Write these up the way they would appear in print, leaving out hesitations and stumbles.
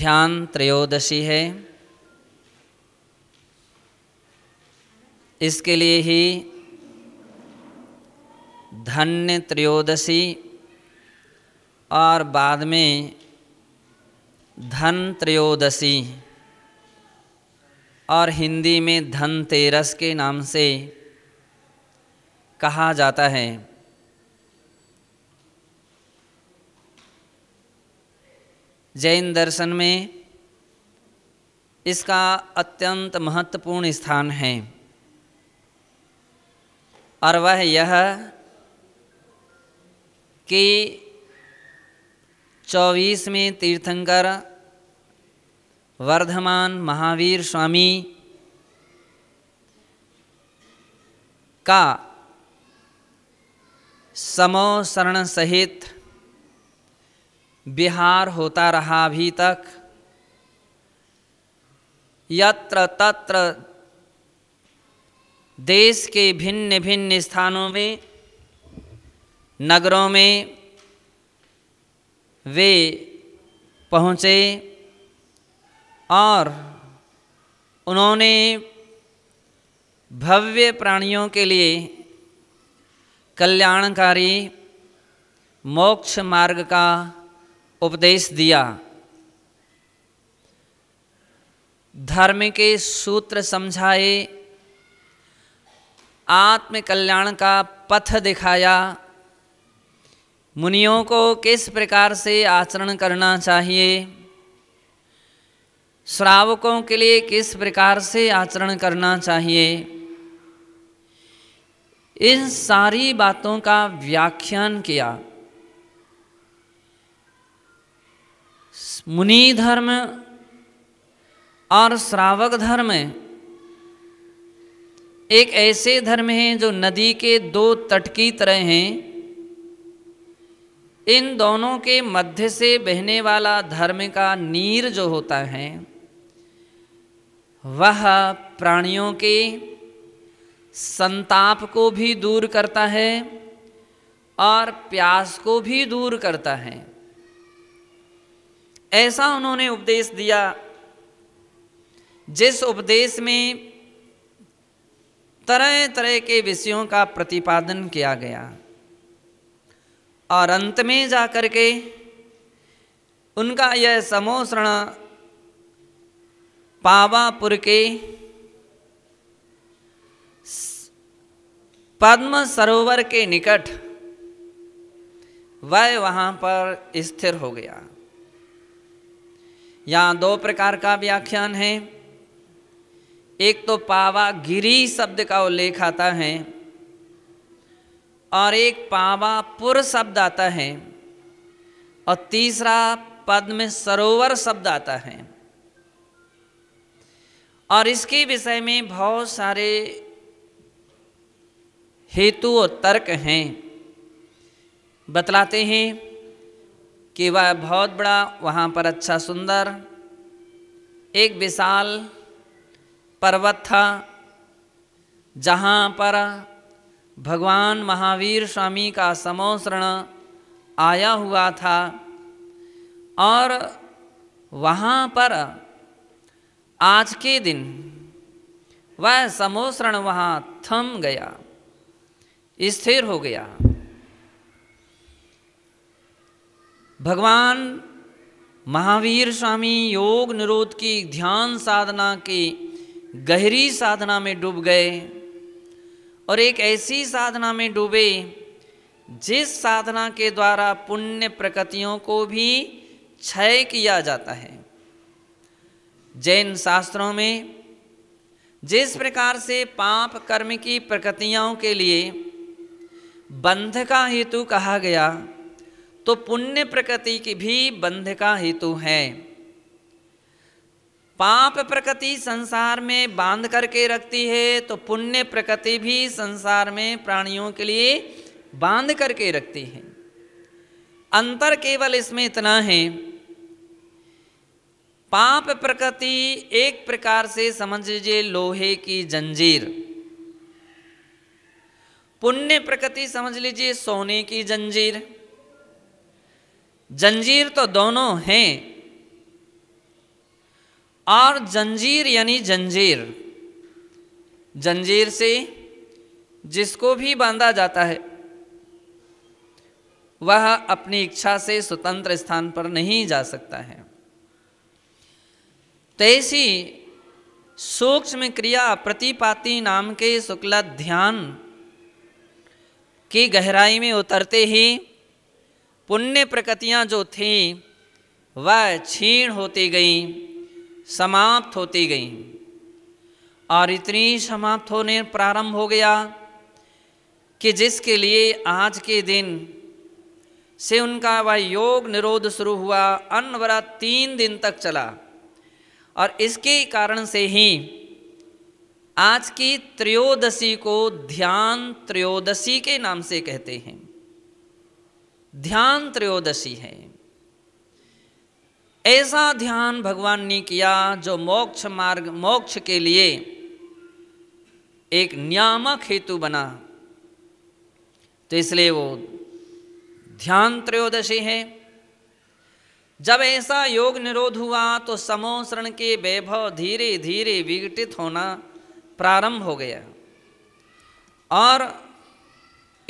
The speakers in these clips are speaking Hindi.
ध्यान त्रयोदशी है। इसके लिए ही धन्य त्रयोदशी और बाद में धन त्रयोदशी और हिंदी में धनतेरस के नाम से कहा जाता है। जैन दर्शन में इसका अत्यंत महत्वपूर्ण स्थान है और वह यह कि 24वें तीर्थंकर वर्धमान महावीर स्वामी का समोसरण सहित विहार होता रहा अभी तक। यत्र तत्र देश के भिन्न भिन्न स्थानों में, नगरों में वे पहुँचे और उन्होंने भव्य प्राणियों के लिए कल्याणकारी मोक्ष मार्ग का उपदेश दिया। धर्म के सूत्र समझाए, आत्म कल्याण का पथ दिखाया, मुनियों को किस प्रकार से आचरण करना चाहिए, श्रावकों के लिए किस प्रकार से आचरण करना चाहिए, इन सारी बातों का व्याख्यान किया। मुनि धर्म और श्रावक धर्म एक ऐसे धर्म हैं जो नदी के दो तट की तरह हैं। इन दोनों के मध्य से बहने वाला धर्म का नीर जो होता है वह प्राणियों के संताप को भी दूर करता है और प्यास को भी दूर करता है। ऐसा उन्होंने उपदेश दिया, जिस उपदेश में तरह तरह के विषयों का प्रतिपादन किया गया और अंत में जाकर के उनका यह समोसरण पावापुर के पद्म सरोवर के निकट वह वहाँ पर स्थिर हो गया। यहाँ दो प्रकार का व्याख्यान है। एक तो पावागिरी शब्द का उल्लेख आता है और एक पावापुर शब्द आता है और तीसरा पद्म सरोवर शब्द आता है। और इसके विषय में बहुत सारे हेतु और तर्क हैं। बतलाते हैं कि वह बहुत बड़ा वहाँ पर अच्छा सुंदर एक विशाल पर्वत था, जहाँ पर भगवान महावीर स्वामी का समोसरण आया हुआ था और वहाँ पर आज के दिन वह समोसरण वहाँ थम गया, स्थिर हो गया। भगवान महावीर स्वामी योग निरोध की ध्यान साधना की गहरी साधना में डूब गए और एक ऐसी साधना में डूबे जिस साधना के द्वारा पुण्य प्रकृतियों को भी क्षय किया जाता है। जैन शास्त्रों में जिस प्रकार से पाप कर्म की प्रकृतियों के लिए बंध का हेतु कहा गया, तो पुण्य प्रकृति की भी बंध का हेतु है। पाप प्रकृति संसार में बांध करके रखती है, तो पुण्य प्रकृति भी संसार में प्राणियों के लिए बांध करके रखती है। अंतर केवल इसमें इतना है, पाप प्रकृति एक प्रकार से समझ लीजिए लोहे की जंजीर, पुण्य प्रकृति समझ लीजिए सोने की जंजीर। जंजीर तो दोनों हैं, और जंजीर यानी जंजीर, जंजीर से जिसको भी बांधा जाता है वह अपनी इच्छा से स्वतंत्र स्थान पर नहीं जा सकता है। तो ऐसी सूक्ष्म क्रिया प्रतिपाती नाम के शुक्ल ध्यान की गहराई में उतरते ही पुण्य प्रकृतियां जो थी वह क्षीण होती गईं, समाप्त होती गईं, और इतनी समाप्त होने प्रारंभ हो गया कि जिसके लिए आज के दिन से उनका वह योग निरोध शुरू हुआ, अनवरत 3 दिन तक चला। और इसके कारण से ही आज की त्रयोदशी को ध्यान त्रयोदशी के नाम से कहते हैं। ध्यान त्रयोदशी है। ऐसा ध्यान भगवान ने किया जो मोक्ष मार्ग, मोक्ष के लिए एक नियामक हेतु बना, तो इसलिए वो ध्यान त्रयोदशी है। जब ऐसा योग निरोध हुआ तो समोसरण के वैभव धीरे धीरे विघटित होना प्रारंभ हो गया, और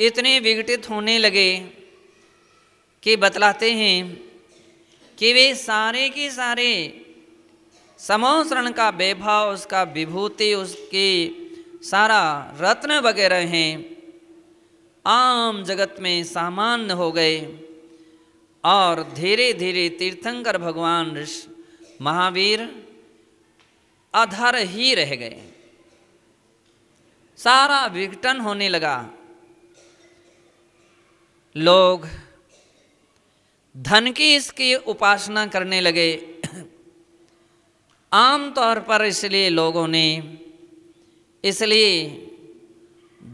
इतने विघटित होने लगे कि बतलाते हैं कि वे सारे के सारे समोसरण का वैभव, उसका विभूति, उसके सारा रत्न वगैरह हैं, आम जगत में सामान्य हो गए, और धीरे धीरे तीर्थंकर भगवान महावीर अधर ही रह गए। सारा विघटन होने लगा। लोग धन की इसकी उपासना करने लगे। आम तौर पर इसलिए लोगों ने इसलिए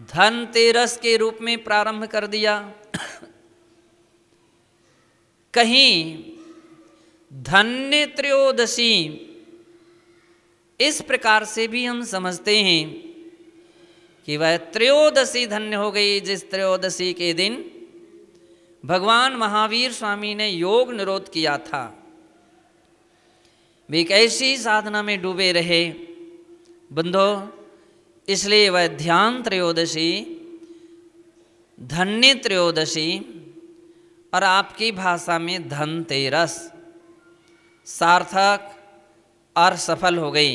धनतेरस के रूप में प्रारंभ कर दिया। कहीं धन्य त्रयोदशी इस प्रकार से भी हम समझते हैं कि वह त्रयोदशी धन्य हो गई जिस त्रयोदशी के दिन भगवान महावीर स्वामी ने योग निरोध किया था। वे एक ऐसी साधना में डूबे रहे बंधो, इसलिए वह ध्यान त्रयोदशी, धन्य त्रयोदशी और आपकी भाषा में धनतेरस सार्थक और सफल हो गई।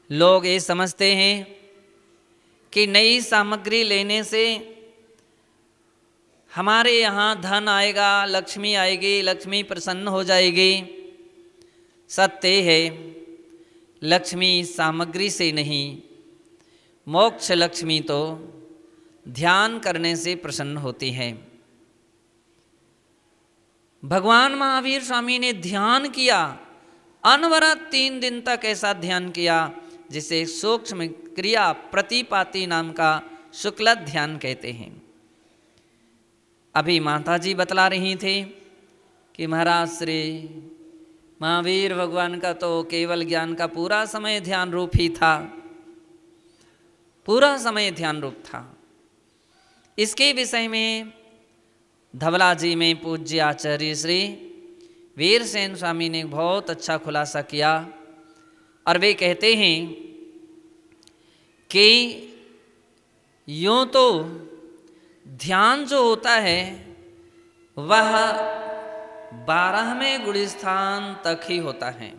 लोग ये समझते हैं कि नई सामग्री लेने से हमारे यहाँ धन आएगा, लक्ष्मी आएगी, लक्ष्मी प्रसन्न हो जाएगी। सत्य है, लक्ष्मी सामग्री से नहीं, मोक्ष लक्ष्मी तो ध्यान करने से प्रसन्न होती है। भगवान महावीर स्वामी ने ध्यान किया, अनवरत 3 दिन तक ऐसा ध्यान किया जिसे सूक्ष्म क्रिया प्रतिपाती नाम का शुक्ल ध्यान कहते हैं। अभी माता जी बतला रही थी कि महाराज श्री महावीर भगवान का तो केवल ज्ञान का पूरा समय ध्यान रूप ही था, पूरा समय ध्यान रूप था। इसके विषय में धवला जी में पूज्य आचार्य श्री वीरसेन स्वामी ने बहुत अच्छा खुलासा किया, और वे कहते हैं कि यूँ तो ध्यान जो होता है वह 12वें गुणस्थान तक ही होता है।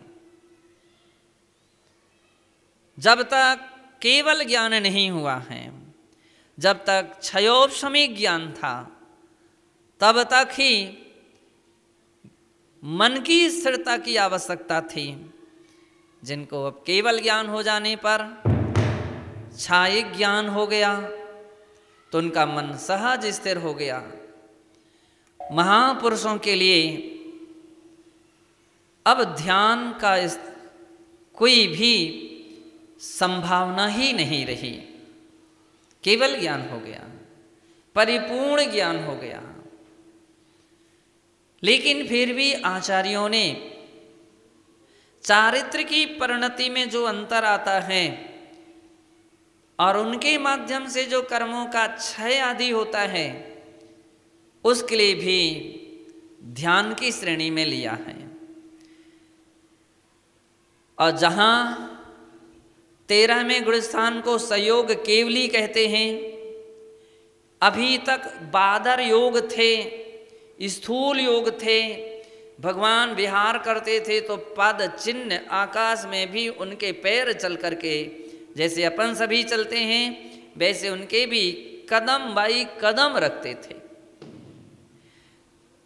जब तक केवल ज्ञान नहीं हुआ है, जब तक क्षयोपशमी ज्ञान था, तब तक ही मन की स्थिरता की आवश्यकता थी। जिनको अब केवल ज्ञान हो जाने पर छायिक ज्ञान हो गया तो उनका मन सहज स्थिर हो गया। महापुरुषों के लिए अब ध्यान का कोई भी संभावना ही नहीं रही, केवल ज्ञान हो गया, परिपूर्ण ज्ञान हो गया। लेकिन फिर भी आचार्यों ने चारित्र की परिणति में जो अंतर आता है और उनके माध्यम से जो कर्मों का क्षय आदि होता है, उसके लिए भी ध्यान की श्रेणी में लिया है। और जहाँ 13वें गुणस्थान को संयोग केवली कहते हैं, अभी तक बादर योग थे, स्थूल योग थे, भगवान विहार करते थे तो पद चिन्ह आकाश में भी उनके पैर चल करके, जैसे अपन सभी चलते हैं वैसे उनके भी कदम बाई कदम रखते थे।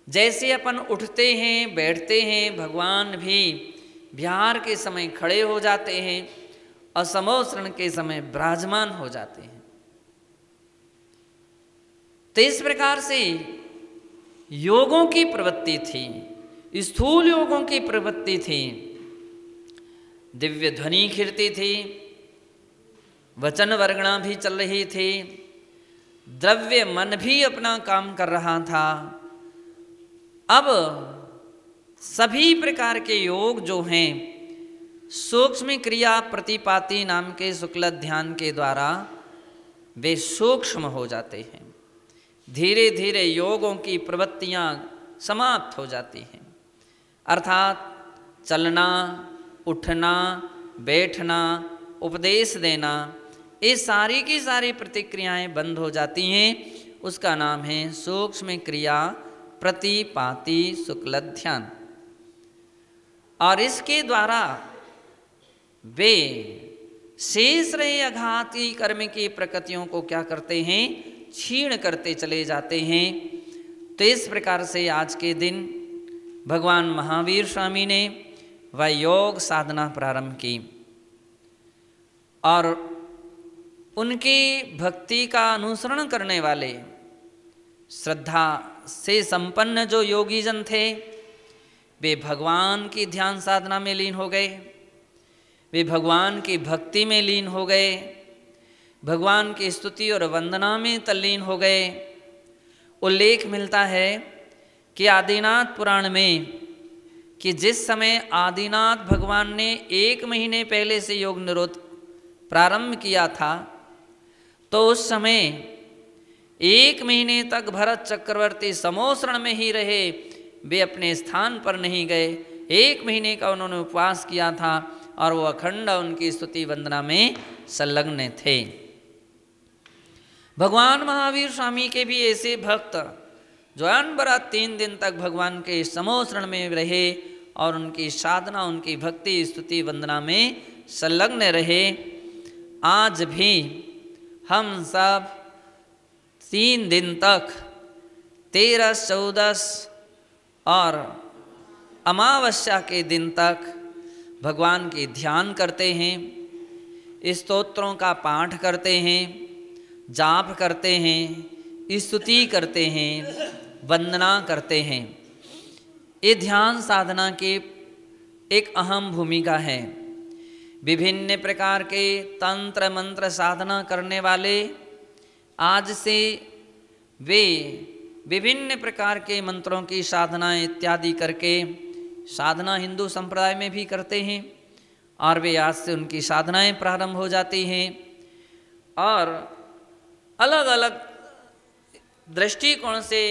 जैसे अपन उठते हैं बैठते हैं, भगवान भी विहार के समय खड़े हो जाते हैं और समोसरण के समय विराजमान हो जाते हैं। तो इस प्रकार से योगों की प्रवृत्ति थी, स्थूल योगों की प्रवृत्ति थी। दिव्य ध्वनि खिरती थी, वचन वर्गणा भी चल रही थी, द्रव्य मन भी अपना काम कर रहा था। अब सभी प्रकार के योग जो हैं सूक्ष्म क्रिया प्रतिपाती नाम के शुक्ल ध्यान के द्वारा वे सूक्ष्म हो जाते हैं। धीरे धीरे योगों की प्रवृत्तियां समाप्त हो जाती हैं, अर्थात चलना, उठना, बैठना, उपदेश देना, ये सारी की सारी प्रतिक्रियाएं बंद हो जाती हैं। उसका नाम है सूक्ष्म क्रिया प्रतिपाती शुक्ल ध्यान। और इसके द्वारा वे शेष रहे अघाती कर्म की प्रकृतियों को क्या करते हैं, क्षीण करते चले जाते हैं। तो इस प्रकार से आज के दिन भगवान महावीर स्वामी ने वह योग साधना प्रारंभ की और उनकी भक्ति का अनुसरण करने वाले श्रद्धा से संपन्न जो योगी जन थे वे भगवान की ध्यान साधना में लीन हो गए, वे भगवान की भक्ति में लीन हो गए, भगवान की स्तुति और वंदना में तल्लीन हो गए। उल्लेख मिलता है कि आदिनाथ पुराण में कि जिस समय आदिनाथ भगवान ने 1 महीने पहले से योग निरोध प्रारंभ किया था, तो उस समय 1 महीने तक भरत चक्रवर्ती समोसरण में ही रहे, वे अपने स्थान पर नहीं गए। 1 महीने का उन्होंने उपवास किया था और वो अखंड उनकी स्तुति वंदना में संलग्न थे। भगवान महावीर स्वामी के भी ऐसे भक्त जो अनवरत 3 दिन तक भगवान के समोसरण में रहे और उनकी साधना, उनकी भक्ति, स्तुति वंदना में संलग्न रहे। आज भी हम सब 3 दिन तक 13, 14 और अमावस्या के दिन तक भगवान की ध्यान करते हैं, स्तोत्रों का पाठ करते हैं, जाप करते हैं, स्तुति करते हैं, वंदना करते हैं। ये ध्यान साधना की एक अहम भूमिका है। विभिन्न प्रकार के तंत्र मंत्र साधना करने वाले आज से वे विभिन्न प्रकार के मंत्रों की साधना इत्यादि करके साधना हिंदू संप्रदाय में भी करते हैं और वे आज से उनकी साधनाएं प्रारंभ हो जाती हैं और अलग अलग दृष्टिकोण से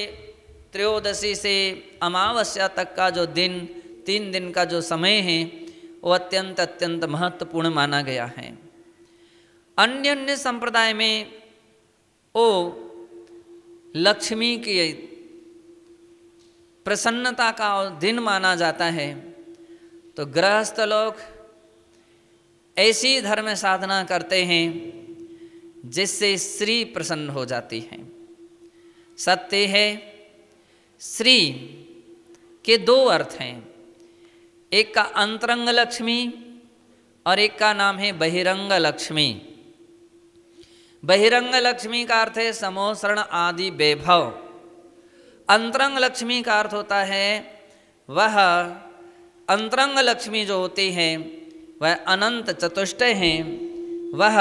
त्रयोदशी से अमावस्या तक का जो दिन 3 दिन का जो समय है वो अत्यंत अत्यंत महत्वपूर्ण माना गया है। अन्य अन्य संप्रदाय में वो लक्ष्मी की प्रसन्नता का दिन माना जाता है, तो गृहस्थ लोग ऐसी धर्म साधना करते हैं जिससे श्री प्रसन्न हो जाती है। सत्य है, श्री के 2 अर्थ हैं, एक का अंतरंग लक्ष्मी और एक का नाम है बहिरंग लक्ष्मी। बहिरंग लक्ष्मी का अर्थ है समोसरण आदि वैभव। अंतरंग लक्ष्मी का अर्थ होता है वह अंतरंग लक्ष्मी जो होती है वह अनंत चतुष्टय हैं, वह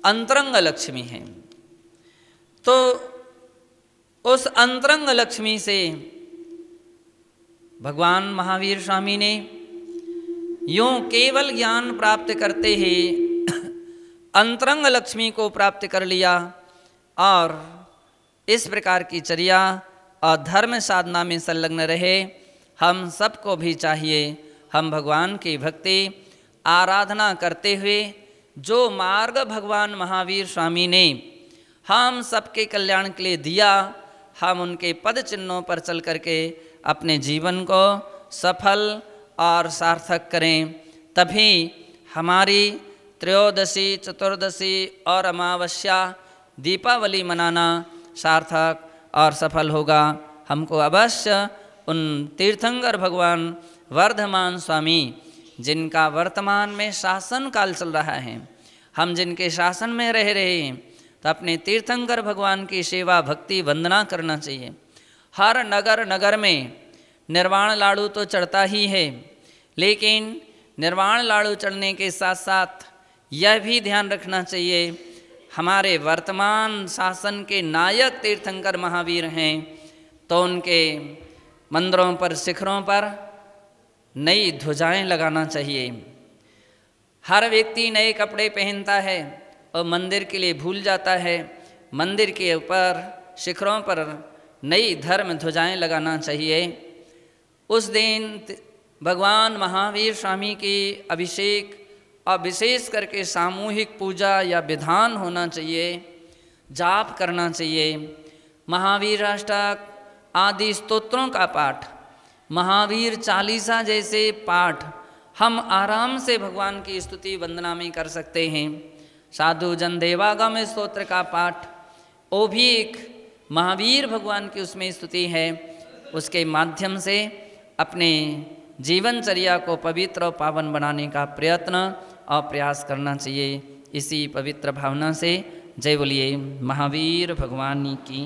अंतरंग लक्ष्मी है। तो उस अंतरंग लक्ष्मी से भगवान महावीर स्वामी ने यूं केवल ज्ञान प्राप्त करते ही अंतरंग लक्ष्मी को प्राप्त कर लिया और इस प्रकार की चर्या और धर्म साधना में संलग्न रहे। हम सबको भी चाहिए हम भगवान की भक्ति, आराधना करते हुए जो मार्ग भगवान महावीर स्वामी ने हम सबके कल्याण के लिए दिया, हम उनके पद चिन्हों पर चल करके अपने जीवन को सफल और सार्थक करें। तभी हमारी त्रयोदशी, चतुर्दशी और अमावस्या, दीपावली मनाना सार्थक और सफल होगा। हमको अवश्य उन तीर्थंकर भगवान वर्धमान स्वामी, जिनका वर्तमान में शासन काल चल रहा है, हम जिनके शासन में रह रहे हैं, तो अपने तीर्थंकर भगवान की सेवा भक्ति वंदना करना चाहिए। हर नगर नगर में निर्वाण लाड़ू तो चढ़ता ही है, लेकिन निर्वाण लाड़ू चढ़ने के साथ साथ यह भी ध्यान रखना चाहिए, हमारे वर्तमान शासन के नायक तीर्थंकर महावीर हैं, तो उनके मंदिरों पर, शिखरों पर नई ध्वजाएं लगाना चाहिए। हर व्यक्ति नए कपड़े पहनता है और मंदिर के लिए भूल जाता है। मंदिर के ऊपर, शिखरों पर नई धर्म ध्वजाएं लगाना चाहिए। उस दिन भगवान महावीर स्वामी की अभिषेक और विशेष करके सामूहिक पूजा या विधान होना चाहिए, जाप करना चाहिए। महावीर अष्टक आदि स्तोत्रों का पाठ, महावीर चालीसा जैसे पाठ हम आराम से भगवान की स्तुति वंदना में कर सकते हैं। साधु जन देवागम स्तोत्र का पाठ, वो भी एक महावीर भगवान की उसमें स्तुति है। उसके माध्यम से अपने जीवनचर्या को पवित्र और पावन बनाने का प्रयत्न और प्रयास करना चाहिए। इसी पवित्र भावना से जय बोलिए महावीर भगवान की।